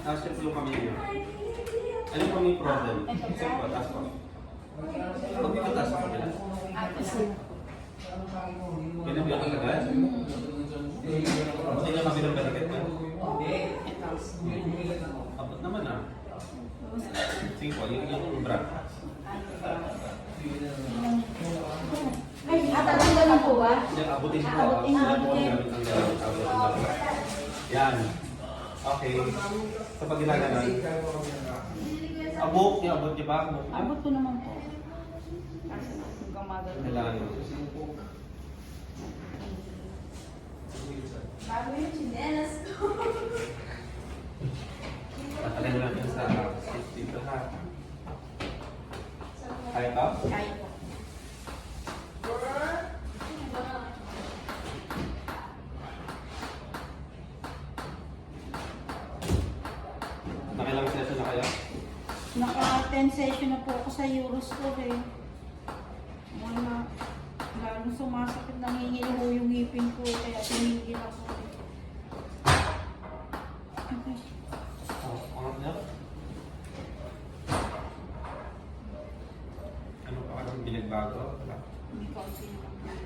Taas po yung kami niyo. Ano po may problem? Sige po, taas po. Huwag dito taas po pala. Pinabiyak ka agad? Hindi na kami ng balikat ka? Abot naman ah. Sige po, yung bra. Ay, atatanggal na po ba? Abutin po. Yan. Okay. Sa pag ginagawa. Abot niya ba? Abot ko naman po. Hanggang magal. Kailangan mo. Bago yung chinelas ko. Tatalin natin sa 60 to ha. Kaya ka? Kaya po. Nakilang session na kaya? Naka-10 session na po ako sa Eurostore eh. Wala. Lalong sumasakit, nangingiho yung ngipin ko kaya tumigil ako. Okay. Angat niya? Ano pa kang binagbago? Wala. Hindi ko ang pinakapag.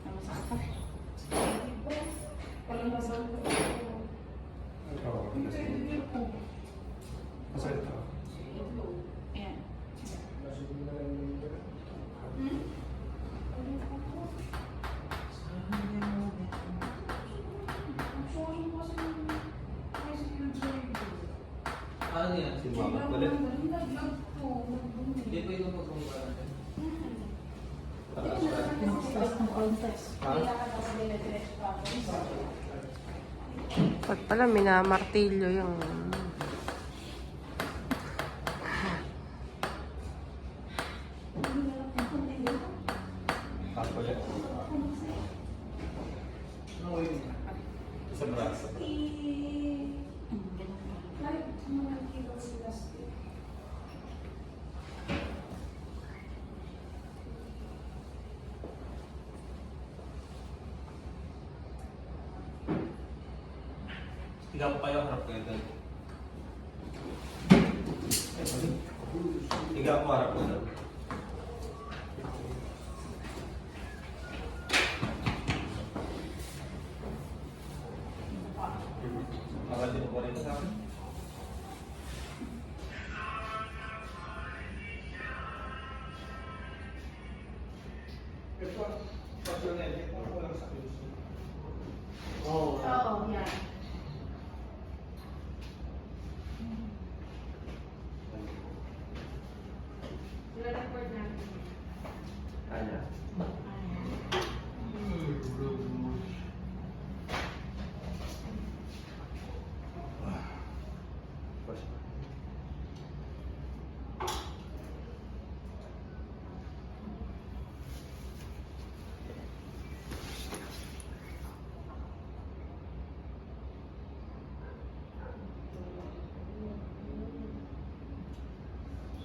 Namasakit. Parang masakit ako. Oo. Masakit ka. Ayan. Ano yan? Si Mama. Galit. Hindi po ito pagkakita natin. Stress ng contest. Ha? Pag pala minamartilyo yung... Ako yan. Sa braso. Higa po kayo, harap kayo doon. Higa po, harap ko doon. Makal din po rin sa akin. Ito, pag-yun na ito, walang sakit. Oo. Oo, yan. I-record natin. Kanya.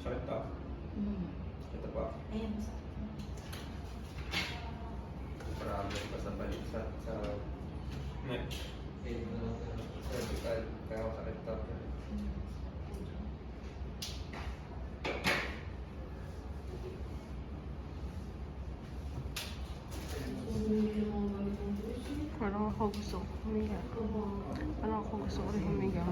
Sakit pa. Ito pa. Ayan. Marami pa sa balik sa neck. Cervical. Kaya ako sakit pa. Parang ako gusto ko humiga. Parang ako gusto ko rin humiga.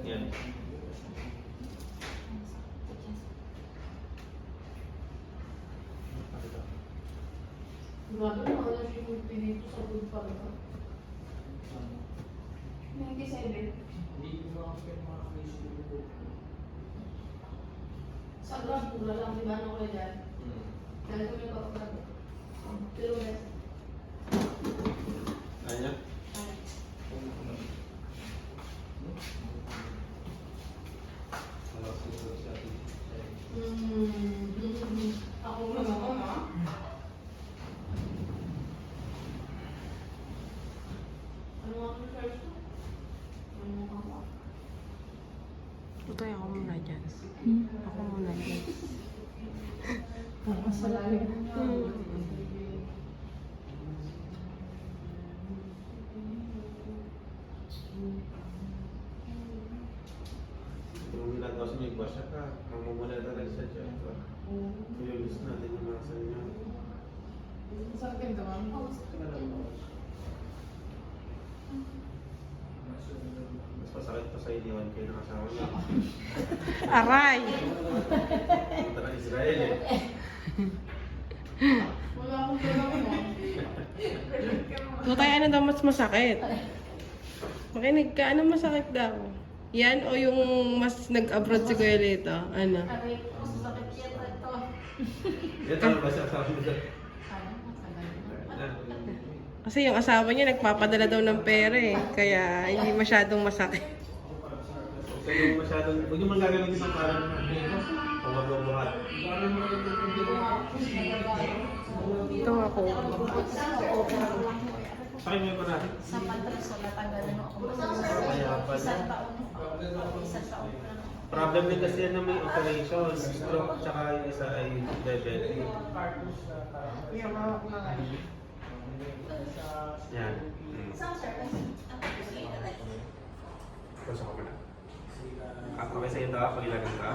Yan. Grabe na wala siya yung pinito sa good pala. 97. Sa grab, mura lang, di ba? Ano ko dyan? Dahil ko yung kapag kilometer. Kanya? Ako naman. malalim. Yung ginagawa sa may basya ka, mamumula talaga sa dyan. Pilulis natin yung muscle niya. Saan ganito, ma'am? Mas masakit pa sa iniwan kayo ng asawa niya. Aray! Punta ng Israel eh. Wala akong gagawin, ma'am. Tutay, ano daw mas masakit? Makinig ka, ano masakit daw? Yan o yung mas nag-abroad si Kuya Lito? Ano? Aray ko, sakit yan ito. Yan tama ba siya asawa niya? Kasi yung asawa niya nagpapadala daw ng pera eh. Kaya hindi masyadong masakit. So yung masyadong, huwag yung magagamitin ng parang kung magbubuhat. Ito ako. Sakay mo yung parang. Sa matras, wala tagalan ako. Kaya pala. Isang taon. Isang taon lang. Problem din kasi yan na may operation, stroke, tsaka yung isa ay diabetic. Yan. Pasok ka muna. Okay sa'yo ito, pagilagan ka.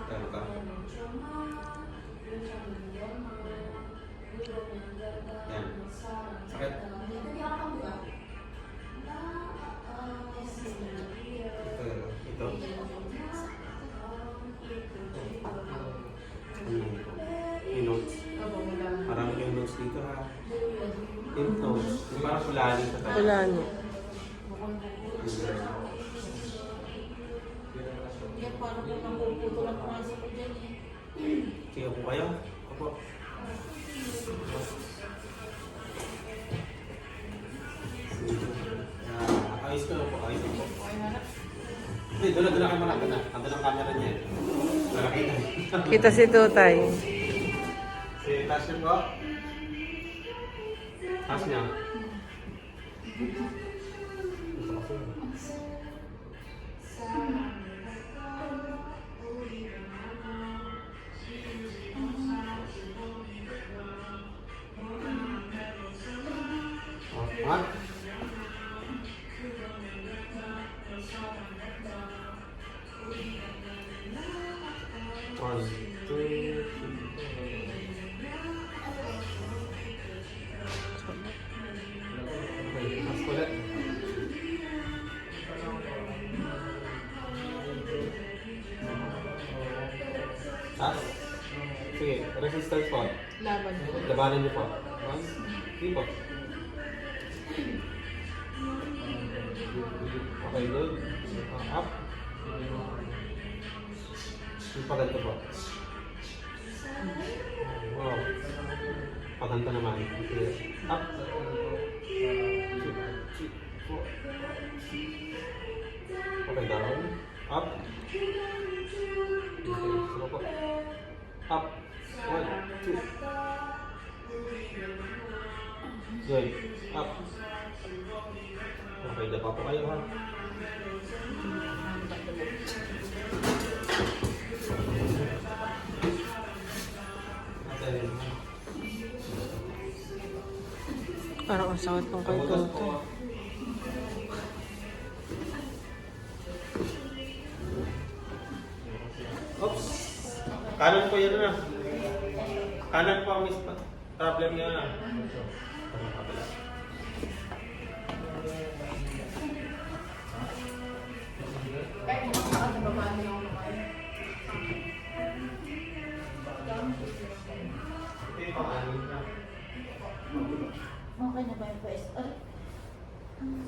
Talo ka. Yan. Sakit. Ito. Yung notes. Parang yung notes dito ha. Yung notes. Yung parang kulani sa tayo. Wala no. Yan, parang kung napuputo lang mga sa ko dyan eh. Sige po kayo. Opo. Ayos ko po. Ayos ko po. Hindi, doon na kayo malaki na. Ando ng camera niya. Malaki na. Kita si Tutay. Si taas niyo po. Taas niya. Ha? One, two, three. Okay, mas ulit. Taas. Sige, resistance po. Laban. Labanan niyo po. One, three po. Okay, good. Up. Yung paganto po. Wow. Paganto naman. Okay. Up. Two, three, four. Okay, down. Up. Okay, sige po. Up. One, two. Good. Up. Okay, dapa po kayo ha. Parang ang sakit ng kay Tutay. Oops. Kanan po yan na. Kanan po ang problem niya na. Kahit makakakot na babae na ako naman. Ito yung pang-anin na. Okay na ba yung pwes? Aray.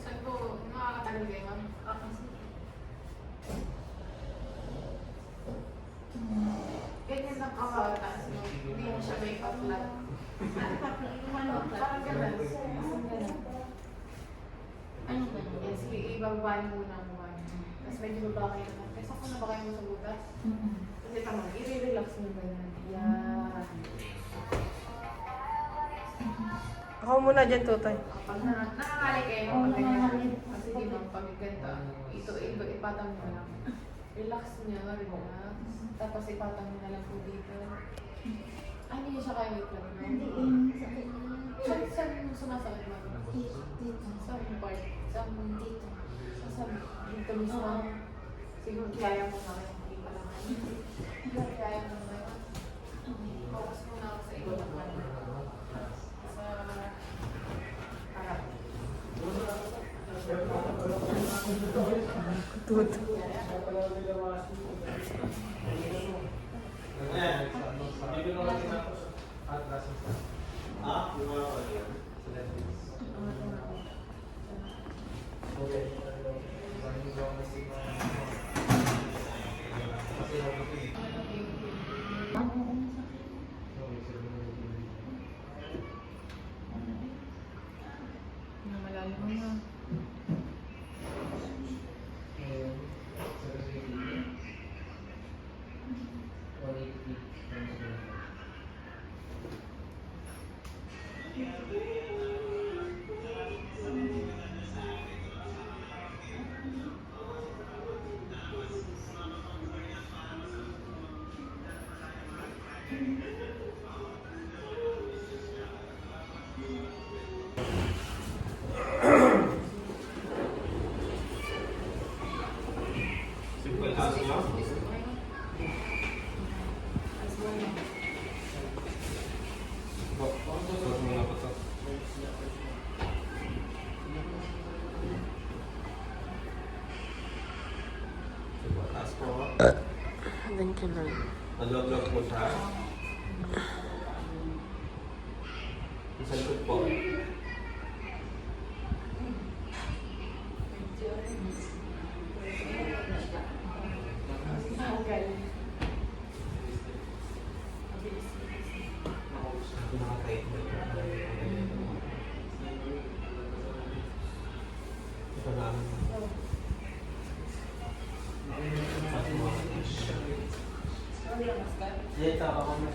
Saan po, nakakatagal kayo, ma'am? Ganyan lang ako, tapos hindi mo siya may pa-flat. Parang ganun. Anong ganun? Yes, ibababa muna ang mukha niya. Tapos medyo babakay naman. Kaya saan ko na ba kayo sa butas? Mm-mm. Kasi tama, i-relax nyo ba yan? Yan. Ako muna dyan, Tutay. Kapag nangangali kayo, Oo, kapag nangangali. ganyan. Sige ma'am, pag ganito, ipatang nyo na lang. Relax nyo, relax. Tapos ipatang nyo na lang po dito. Ah, hindi nyo siya kaya wait lang. Hindi No? Saan sumasakit ma'am? Dito. Saan part? Saan dito? Dito mismo. Siguro kaya mo na kayo. Hindi pa lang. Kaya mo na kayo. Focus muna ako sa iyo naman. Sa harap. Tut. Malalim mo na. Simple as nyo. Susunod muna po to. Sige, taas po. Thank you, Lord. Nalog-log po siya. Sa likod po. Pinaka-tight mo. Ito na. Hindi, tao ako na.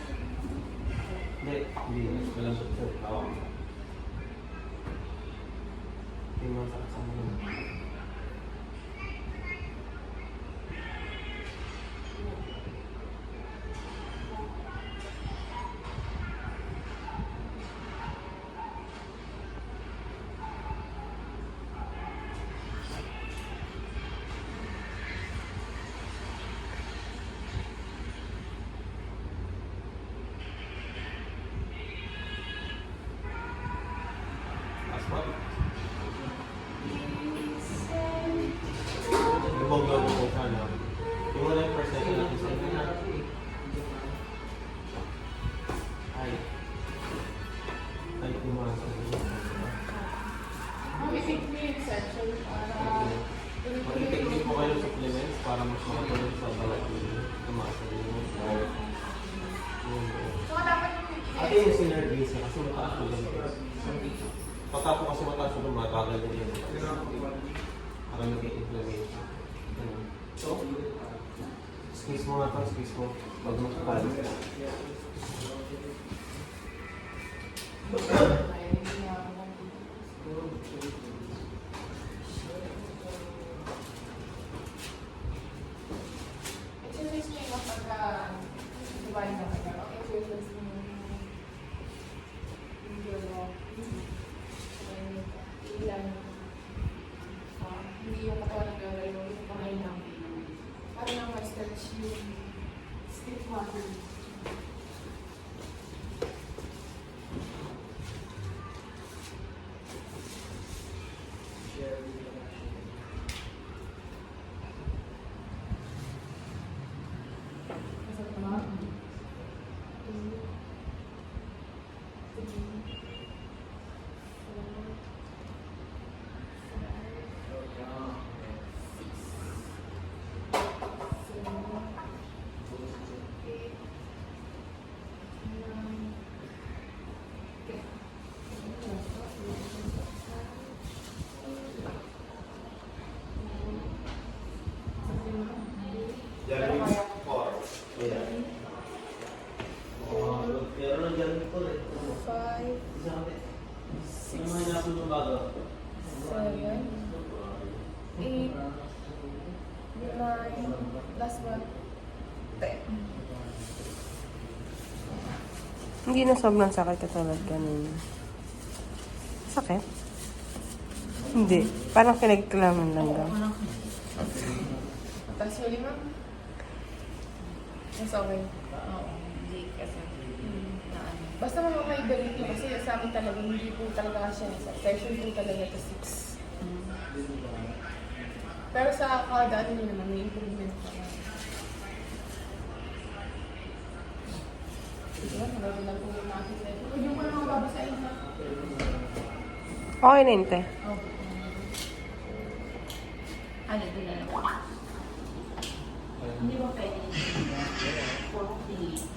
Hindi. Walang suksok. Tao ako. Hindi mo sa kasama mo. Asphalt. Lubog-lubog po siya, no? Yung 1% na lang isa na. Ay. Ay, pumasok. Mag-isip mo yung session para Mag-take din po kayo ng supplements para mas makatulog sa balat ninyo. Tumasok ninyo. So, dapat yung Ate yung synergies na kasi mataas mo lang. Pagka po kasi mataas mo lang, matagal din yun. Parang nag-inflammation. So, squeeze mo nga ito, squeeze mo. Pag magpapalit ka. exercise mo yung kapag divide na kayo. Exercise mo yung your ilan. Hindi yung katawan ng gawin mo, yung kamay lang. Para lang ma-stretch yung stiff muscle. Hindi na sobrang sakit katulad kanina. Sakit? Hindi. Parang kinagkalaman lang daw. Tapos huli ma'am. Mas okay. Oo, hindi kasi na ano. Basta mamamay-balik nyo kasi sa akin talaga, hindi po talaga siya sa session po talaga to 6. Pero sa kada ano nyo naman, may improvement pa na. Diba, maganda lang po natin sa ito. Huwag yung mga babasahin na. Okay na yun, te. Okay. Ano, doon na lang. Hindi ba pwede? 40.